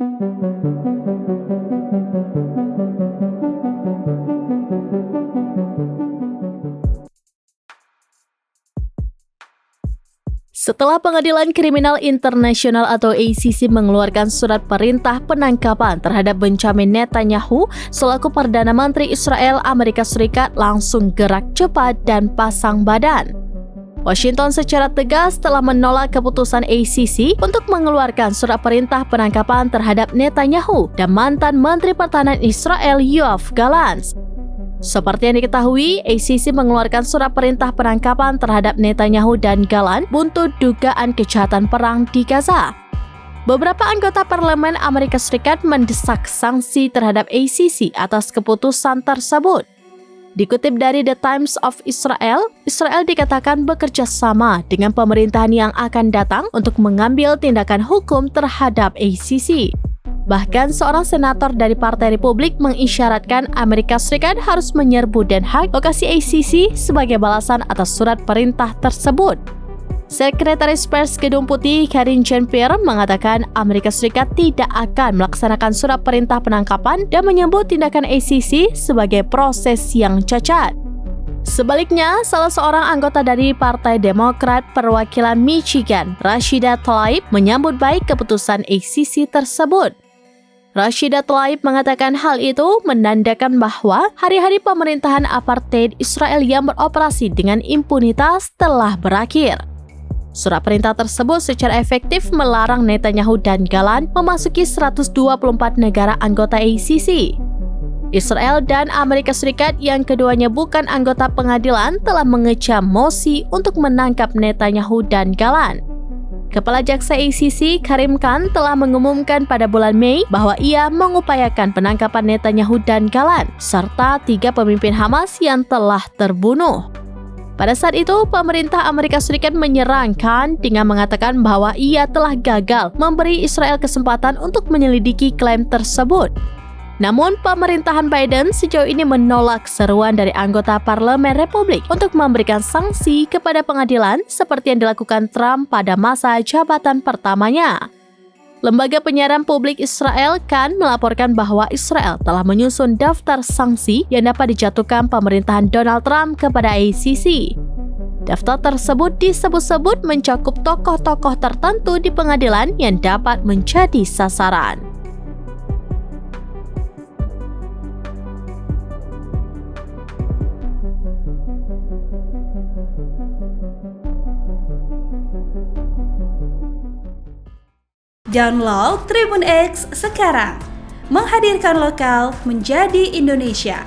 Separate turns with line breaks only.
Setelah Pengadilan Kriminal Internasional atau ACC mengeluarkan surat perintah penangkapan terhadap Benjamin Netanyahu selaku Perdana Menteri Israel, Amerika Serikat langsung gerak cepat dan pasang badan. Washington secara tegas telah menolak keputusan ACC untuk mengeluarkan surat perintah penangkapan terhadap Netanyahu dan mantan Menteri Pertahanan Israel Yoav Gallant. Seperti yang diketahui, ACC mengeluarkan surat perintah penangkapan terhadap Netanyahu dan Gallant buntut dugaan kejahatan perang di Gaza. Beberapa anggota parlemen Amerika Serikat mendesak sanksi terhadap ACC atas keputusan tersebut. Dikutip dari The Times of Israel, Israel dikatakan bekerja sama dengan pemerintahan yang akan datang untuk mengambil tindakan hukum terhadap ACC. Bahkan seorang senator dari Partai Republik mengisyaratkan Amerika Serikat harus menyerbu Den Haag, lokasi ACC, sebagai balasan atas surat perintah tersebut. Sekretaris Pers Gedung Putih Karine Jean-Pierre mengatakan Amerika Serikat tidak akan melaksanakan surat perintah penangkapan dan menyebut tindakan ACC sebagai proses yang cacat. Sebaliknya, salah seorang anggota dari Partai Demokrat Perwakilan Michigan, Rashida Tlaib, menyambut baik keputusan ACC tersebut. Rashida Tlaib mengatakan hal itu menandakan bahwa hari-hari pemerintahan apartheid Israel yang beroperasi dengan impunitas telah berakhir. Surat perintah tersebut secara efektif melarang Netanyahu dan Gallant memasuki 124 negara anggota ACC. Israel dan Amerika Serikat yang keduanya bukan anggota pengadilan telah mengecam mosi untuk menangkap Netanyahu dan Gallant. Kepala Jaksa ACC Karim Khan telah mengumumkan pada bulan Mei bahwa ia mengupayakan penangkapan Netanyahu dan Gallant, serta 3 pemimpin Hamas yang telah terbunuh. Pada saat itu, pemerintah Amerika Serikat menyerang Khan dengan mengatakan bahwa ia telah gagal memberi Israel kesempatan untuk menyelidiki klaim tersebut. Namun, pemerintahan Biden sejauh ini menolak seruan dari anggota Parlemen Republik untuk memberikan sanksi kepada pengadilan seperti yang dilakukan Trump pada masa jabatan pertamanya. Lembaga penyiaran publik Israel Kan melaporkan bahwa Israel telah menyusun daftar sanksi yang dapat dijatuhkan pemerintahan Donald Trump kepada ACC. Daftar tersebut disebut-sebut mencakup tokoh-tokoh tertentu di pengadilan yang dapat menjadi sasaran.
Download Tribun X sekarang, menghadirkan lokal menjadi Indonesia.